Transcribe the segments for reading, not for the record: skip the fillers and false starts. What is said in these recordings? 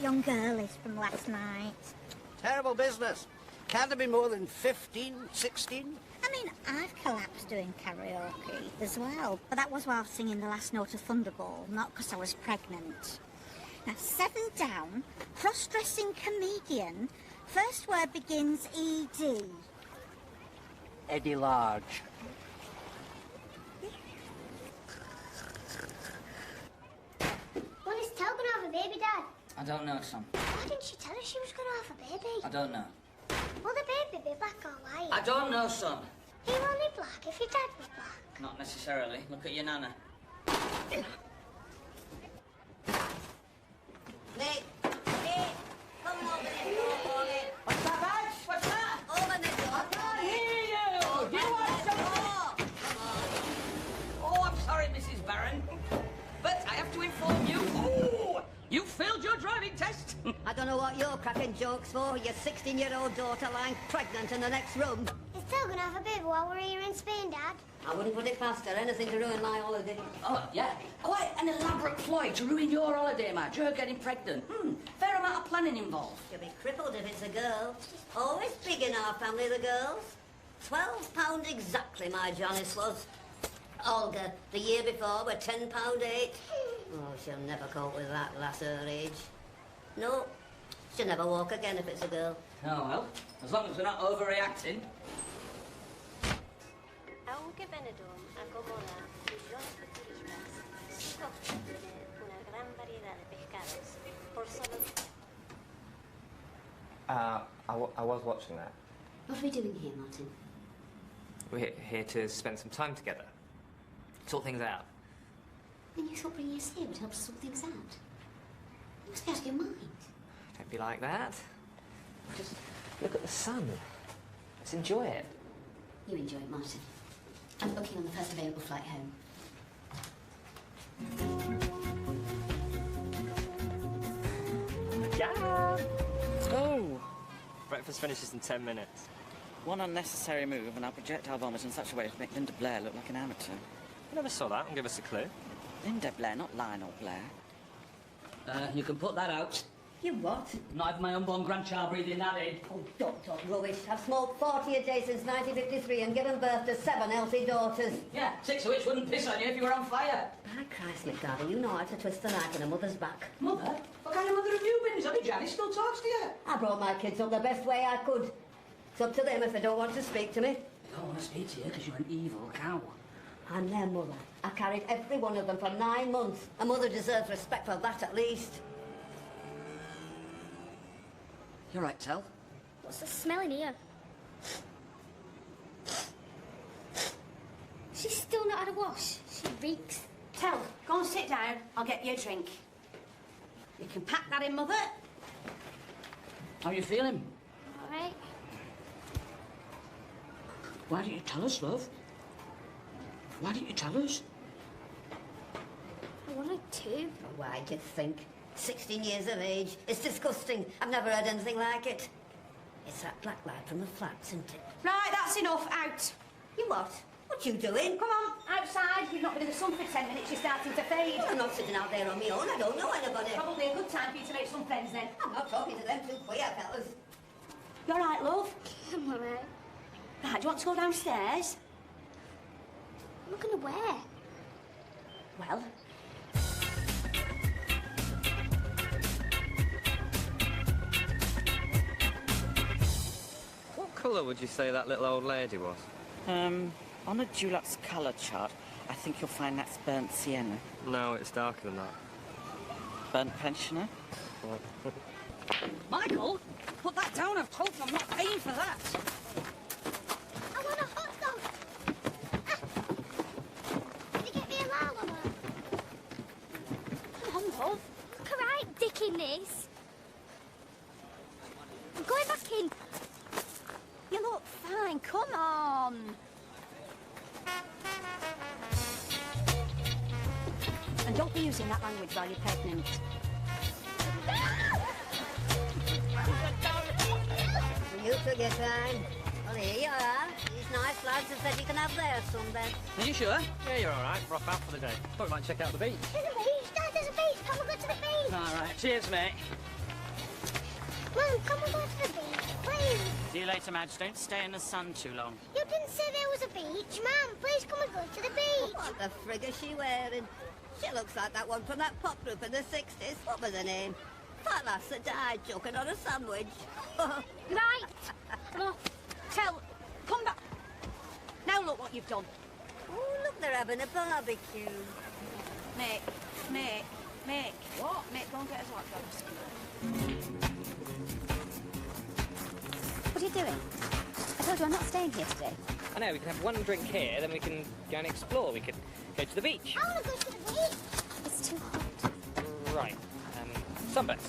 that young girl is from last night? Terrible business. Can't it be more than 15, 16? I mean, I've collapsed doing karaoke as well, but that was while singing the last note of Thunderball, not because I was pregnant. Now, 7 down, cross-dressing comedian, first word begins ED. Eddie Large. When is Tel gonna have a baby, Dad? I don't know, son. Why didn't she tell us she was gonna have a baby? I don't know. Will the baby be black or white? I don't know, son. Are you only black if your dad was black? Not necessarily. Look at your nana. Mate, come over the door for me. What's that, Badge? What's that? Open the door. I can't hear you. Do you want some? Oh, I'm sorry, Mrs. Barron. But I have to inform you. Oh, you failed your driving test. I don't know what you're cracking jokes for. Your 16-year-old daughter lying pregnant in the next room. Is Tel gonna have a baby while we're here in Spain, Dad? I wouldn't put it past her. Anything to ruin my holiday. Oh, yeah. Quite an elaborate ploy to ruin your holiday, Madge. You're getting pregnant. Fair amount of planning involved. She'll be crippled if it's a girl. Always big in our family, the girls. £12 exactly, my Janice was. Olga, the year before, were £10 8. Oh, she'll never cope with that, lass her age. No, she'll never walk again if it's a girl. Oh, well, as long as we're not overreacting. Aunque Benidorm acomoda millones de turistas, Scott tiene una gran variedad de pescados por solo... I was watching that. What are we doing here, Martin? We're here to spend some time together. Sort things out. Then you thought bringing us here would help us sort things out. You must be out of your mind. Don't be like that. Just look at the sun. Let's enjoy it. You enjoy it, Martin. I'm booking on the first available flight home. Yeah! Oh! Breakfast finishes in 10 minutes. One unnecessary move and I'll projectile vomit in such a way as to make Linda Blair look like an amateur. I never saw that. Give us a clue. Linda Blair, not Lionel Blair. You can put that out. You what? Not have my unborn grandchild breathing that in. Oh, don't talk rubbish. I've smoked 40 a day since 1953 and given birth to 7 healthy daughters. Yeah, 6 of which wouldn't piss on you if you were on fire. By Christ, McGarvey, you know how to twist the knife in a mother's back. Mother? What kind of mother have you been? Is only Janice still talks to you? I brought my kids up the best way I could. It's up to them if they don't want to speak to me. They don't want to speak to you because you're an evil cow. I'm their mother. I carried every one of them for 9 months. A mother deserves respect for that at least. You're right, Tel. What's the smell in here? She's still not had a wash. She reeks. Tel, go and sit down. I'll get you a drink. You can pack that in, Mother. How are you feeling? All right. Why didn't you tell us, love? Why didn't you tell us? I wanted to. Why do you think? 16 years of age. It's disgusting. I've never heard anything like it. It's that black light from the flats, isn't it? Right, that's enough. Out. You what? What you doing? Come on, outside. You've not been in the sun for 10 minutes. You're starting to fade. I'm not sitting out there on my own. I don't know anybody. Probably a good time for you to make some friends then. I'm not talking to them two queer fellas. You all right, love? I'm all right. Right, do you want to go downstairs? I'm not gonna wear. Well, What colour would you say that little old lady was? On a Dulux colour chart, I think you'll find that's burnt sienna. No, it's darker than that. Burnt pensioner? Michael, put that down. I've told you I'm not paying for that. I want a hot dog. Can you get me a lala? Come on, love. Look, all right, dick in this. I'm going back in. You look fine, come on. and don't be using that language while you're pregnant. You took your time. Well, here you are. These nice lads have said you can have their sunbed. Are you sure? Yeah, you're all right. We're off out for the day. Thought we might check out the beach. There's a beach, Dad, there's a beach. Come on, go to the beach. All right. Cheers, mate. Mum, can we go to the beach, please? See you later, Madge. Don't stay in the sun too long. You didn't say there was a beach. Mum, please can we go to the beach? What the frig is she wearing? She looks like that one from that pop group in the 60s. What was her name? Fat lass that died choking on a sandwich. Right. Look, come back. Now look what you've done. Oh, look, they're having a barbecue. Mick. What? Mick, go and get us hot dogs. What are you doing? I told you I'm not staying here today. I know, we can have one drink here, then we can go and explore. We could go to the beach. I want to go to the beach. It's too hot. Right. Sunbeds.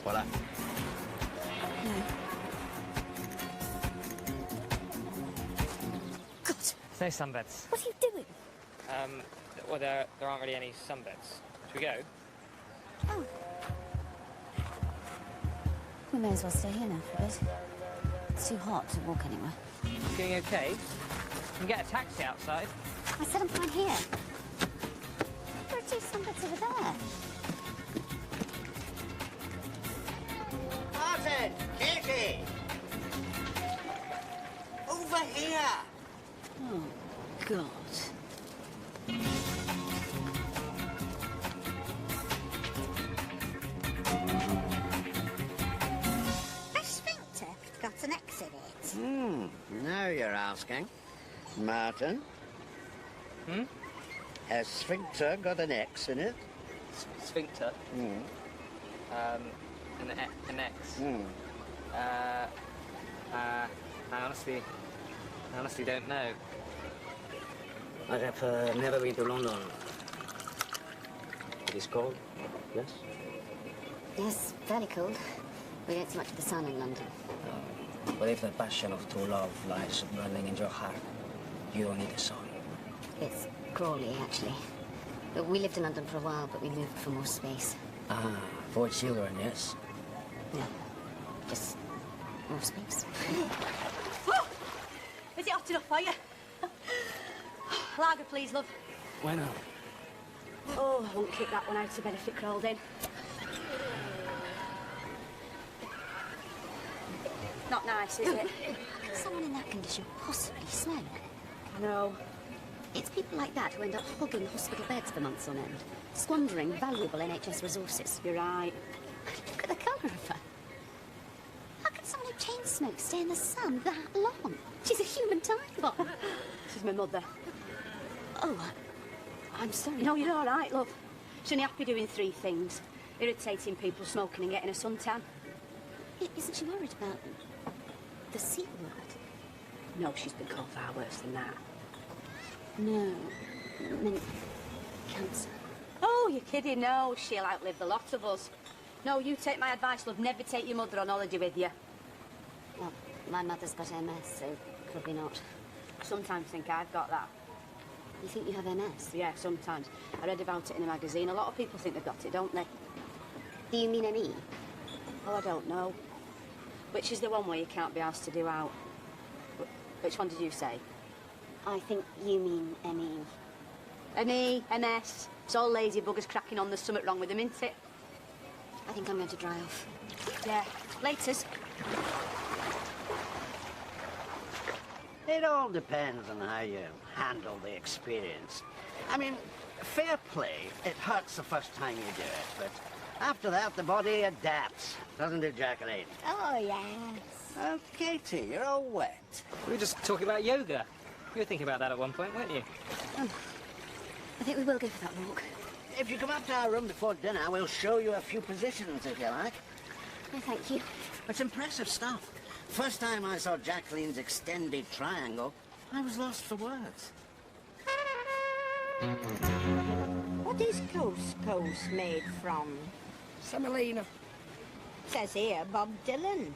Voila. No. God, No sunbeds. what are you doing? Well, there aren't really any sunbeds. Should we go? Oh. We may as well stay here now for a bit. It's too hot to walk anywhere. You feeling okay? We can get a taxi outside. I said I'm fine here. There are 2 sunbeds over there. Martin! Katie! Over here! Oh, God. A sphincter got an X in it. Now you're asking. Martin? Has sphincter got an X in it? Sphincter. An X. I honestly don't know. I have never been to London. It is cold, yes? Yes, fairly cold. We don't see much of the sun in London. But if the passion of true love lies burning in your heart, you don't need the sun. It's Crawley, actually. But we lived in London for a while, but we moved for more space. Ah, for children, yes? No, just more space. Is it hot enough for you? Lager, please, love. Why not? Oh, I won't kick that one out to benefit crawled in. Not nice, is it? How can someone in that condition possibly smoke? No. It's people like that who end up hogging hospital beds for months on end, squandering valuable NHS resources. You're right. Look at the colour of her. How can someone who chain smokes stay in the sun that long? She's a human time bomb. She's my mother. Oh, I'm sorry. No, you're all right, love. She's only happy doing 3 things. Irritating people, smoking and getting a suntan. Isn't she worried about the C word? No, she's been called far worse than that. No, I meant cancer. Oh, you're kidding. No, she'll outlive the lot of us. No, you take my advice, love. Never take your mother on holiday with you. Well, my mother's got MS, so probably not. Sometimes think I've got that. You think you have MS? Yeah, sometimes. I read about it in a magazine. A lot of people think they've got it, don't they? Do you mean ME? Oh, I don't know. Which is the one where you can't be asked to do out? Which one did you say? I think you mean ME. ME, MS. It's all lazy buggers cracking on. There's something wrong with them, isn't it? I think I'm going to dry off. Yeah. Laters. It all depends on how you handle the experience. I mean, fair play, it hurts the first time you do it, but after that, the body adapts, doesn't it, Jacqueline? Oh, yes. Oh, Katie, you're all wet. We were just talking about yoga. You were thinking about that at one point, weren't you? I think we will go for that walk. If you come up to our room before dinner, we'll show you a few positions, if you like. No, thank you. It's impressive stuff. First time I saw Jacqueline's extended triangle, I was lost for words. What is couscous made from? Semolina. Says here, Bob Dylan.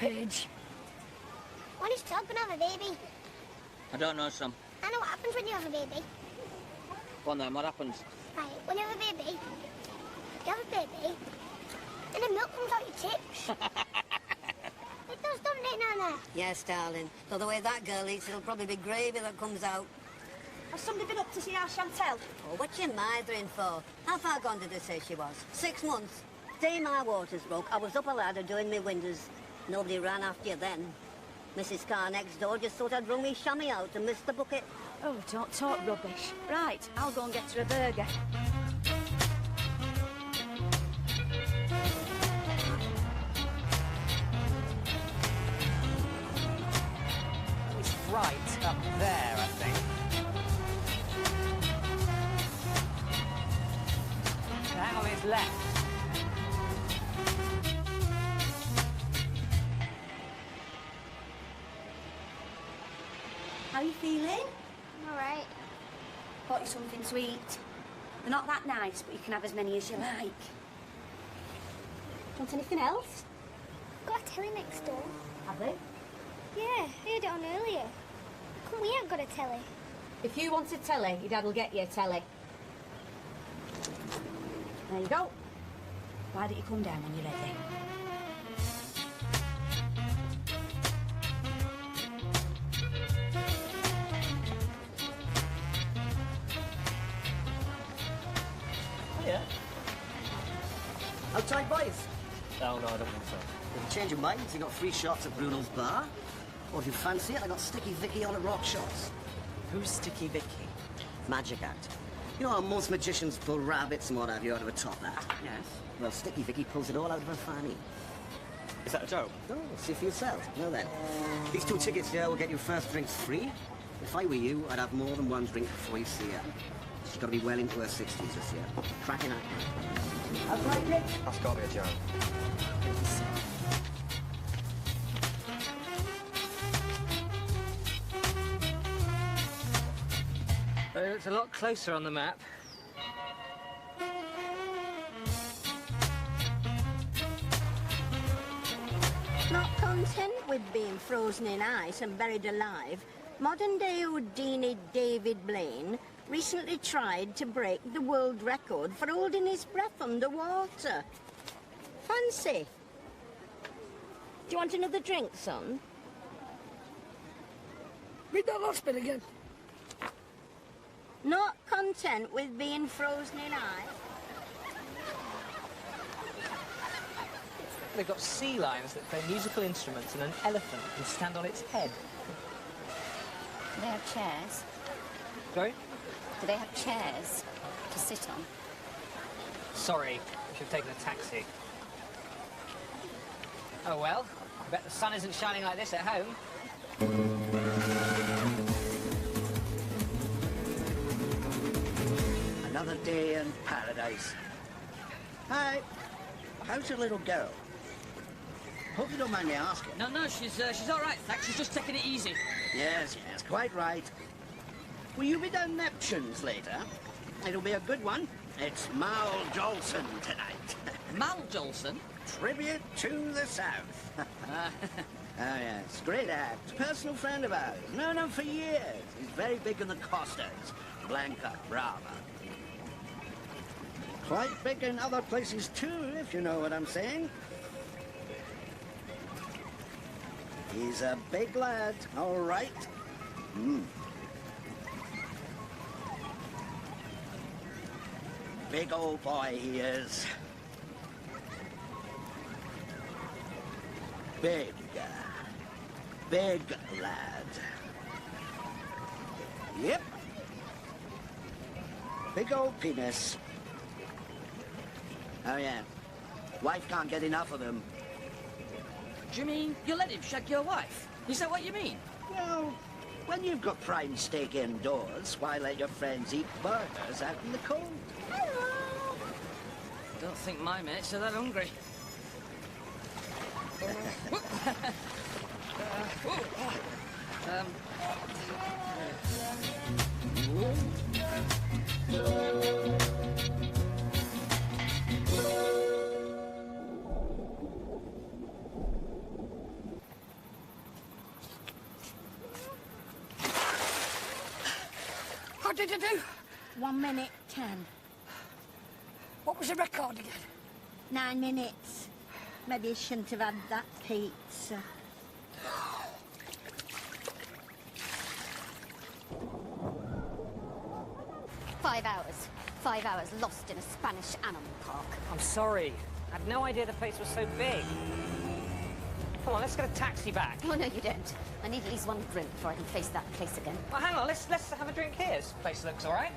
Page. When is Todd gonna have a baby? I don't know, Sam. I know what happens when you have a baby. Go on then, what happens? Right, when you have a baby, and the milk comes out your tits. It does, doesn't it, Nana? Yes, darling. Though the way that girl eats, it'll probably be gravy that comes out. Has somebody been up to see our Chantel? Oh, what you mithering for? How far gone did they say she was? 6 months. Day my waters broke, I was up a ladder doing me windows. Nobody ran after you then. Mrs. Carr next door just thought I'd rung me chamois out and missed the bucket. Oh, don't talk rubbish. Right, I'll go and get her a burger. It's right up there, I think. Hang on, it's left. How are you feeling? I'm alright. Bought you something sweet. They're not that nice, but you can have as many as you like. Want anything else? Got a telly next door. Have they? Yeah, I heard it on earlier. How come we ain't got a telly? If you want a telly, your dad will get you a telly. There you go. Why don't you come down when you're ready? Yeah. Outside boys. Oh, no, I don't think so. If you change your minds, you got free shots at Bruno's bar. Or if you fancy it, I got Sticky Vicky on at Rock Shots. Who's Sticky Vicky? Magic act. You know how most magicians pull rabbits and what have you out of a top hat? Yes. Well, Sticky Vicky pulls it all out of her fanny. Is that a joke? Oh, see for yourself. Well then, these 2 tickets here will get you first drinks free. If I were you, I'd have more than 1 drink before you see her. She's got to be well into her 60s this year. Cracking act. That's right, Dick. That's got to be a joke. It's a lot closer on the map. Not content with being frozen in ice and buried alive, modern-day Houdini David Blaine recently tried to break the world record for holding his breath underwater. Fancy. Do you want another drink, son? Read that last bit again. Not content with being frozen in ice? They've got sea lions that play musical instruments and an elephant can stand on its head. Do they have chairs? Sorry? Do they have chairs to sit on? Sorry, I should have taken a taxi. Oh well, I bet the sun isn't shining like this at home. Another day in paradise. Hi. How's your little girl? Hope you don't mind me asking. No, she's all right, thanks. She's just taking it easy. Yes, quite right. Will you be down Neptune's later? It'll be a good one. It's Mal Jolson tonight. Mal Jolson? Tribute to the South. Oh, yes, great act. Personal friend of ours. Known him for years. He's very big in the Costas. Blanca, Brava. Quite big in other places too, if you know what I'm saying. He's a big lad, all right. Big old boy he is. Big lad. Yep. Big old penis. Oh, yeah. Wife can't get enough of him. Do you mean you let him shag your wife? Is that what you mean? Well, when you've got prime steak indoors, why let your friends eat burgers out in the cold? Hello. Don't think my mates are that hungry. What did you do? 1 minute 10. What was the record again? 9 minutes. Maybe you shouldn't have had that pizza. 5 hours. 5 hours lost in a Spanish animal park. I'm sorry. I had no idea the place was so big. Come on, let's get a taxi back. Oh, no, you don't. I need at least one drink before I can face that place again. Well, hang on, let's have a drink here. This place looks all right.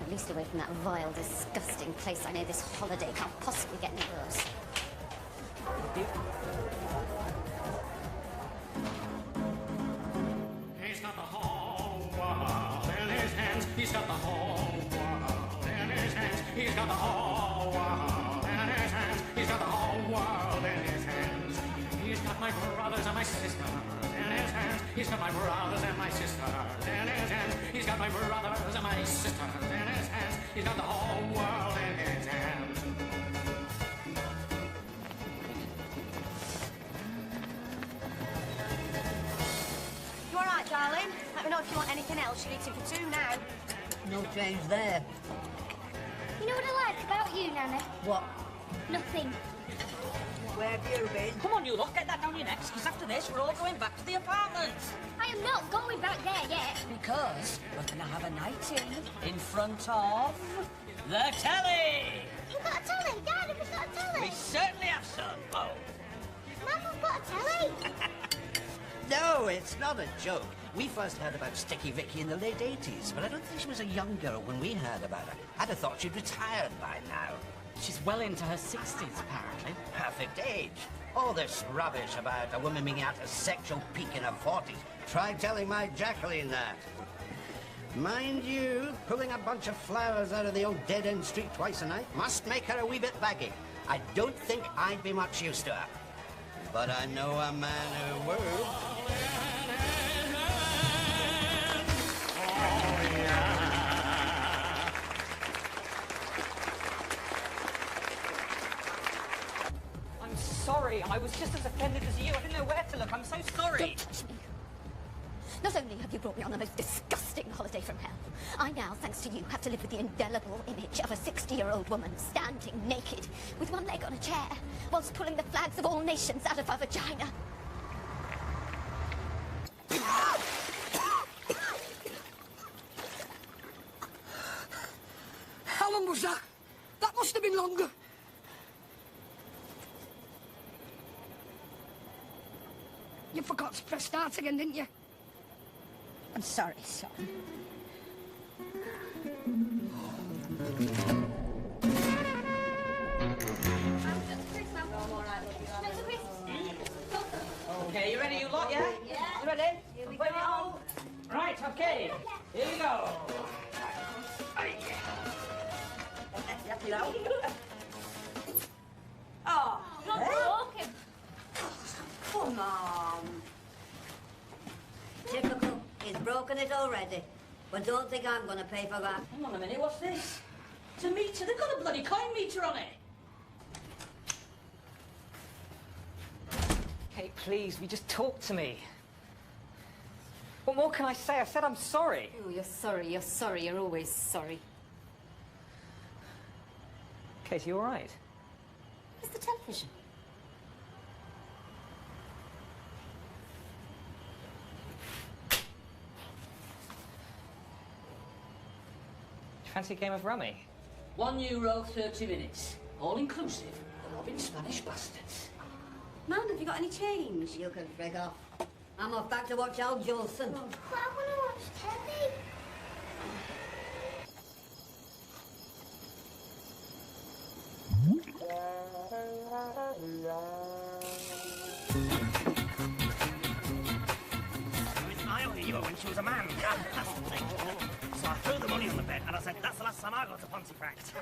At least away from that vile, disgusting place. I know this holiday can't possibly get any worse. He's got the whole world in his hands. He's got the whole world in his hands. He's got the whole world in his hands. He's got the whole world in his hands. He's got my brothers and my sisters in his hands. He's got my brothers and my sisters in his hands. He's got my brothers and my sisters in his hands. He's got the whole world in his hands. You all right, darling? Let me know if you want anything else. You're eating for two now. No change there. You know what I like about you, Nana? What? Nothing. Where have you been? Come on, you lot, get that down your necks, because after this, we're all going back to the apartment. I am not going back there yet. Because we're going to have a night in front of the telly. You've got a telly? Dad, we've got a telly. We certainly have some. Oh. Mum, we've got a telly. No, it's not a joke. We first heard about Sticky Vicky in the late 80s, but I don't think she was a young girl when we heard about her. I'd have thought she'd retired by now. She's well into her 60s, apparently. Perfect age. All this rubbish about a woman being at a sexual peak in her 40s. Try telling my Jacqueline that. Mind you, pulling a bunch of flowers out of the old dead-end street twice a night must make her a wee bit baggy. I don't think I'd be much use to her. But I know a man who would. I'm sorry. I was just as offended as you. I didn't know where to look. I'm so sorry. Don't touch me. Not only have you brought me on the most disgusting holiday from hell, I now, thanks to you, have to live with the indelible image of a 60-year-old woman standing naked with one leg on a chair whilst pulling the flags of all nations out of her vagina. How long was that? That must have been longer. You forgot to press start again, didn't you? I'm sorry, son. Okay, you ready, you lot, yeah? Yeah. You ready? Here we Put it go. on. Right, okay. Here we go. You know? Oh, Not walking. Come on. Typical. He's broken it already. But don't think I'm going to pay for that. hang on a minute, what's this? It's a meter. They've got a bloody coin meter on it. Kate, please, will you just talk to me? What more can I say? I said I'm sorry. Oh, you're sorry, you're sorry, you're always sorry. Kate, are you all right? Where's the television? Do you fancy a game of rummy? €1, 30 minutes. All inclusive. The loving Spanish bastards. Mum, have you got any change? You can frig off. I'm off back to watch Al Jolson. But I want to watch telly. I only knew her when she was a man. That's the thing. So I threw the money on the bed and I said, that's the last time I go to Pontefract.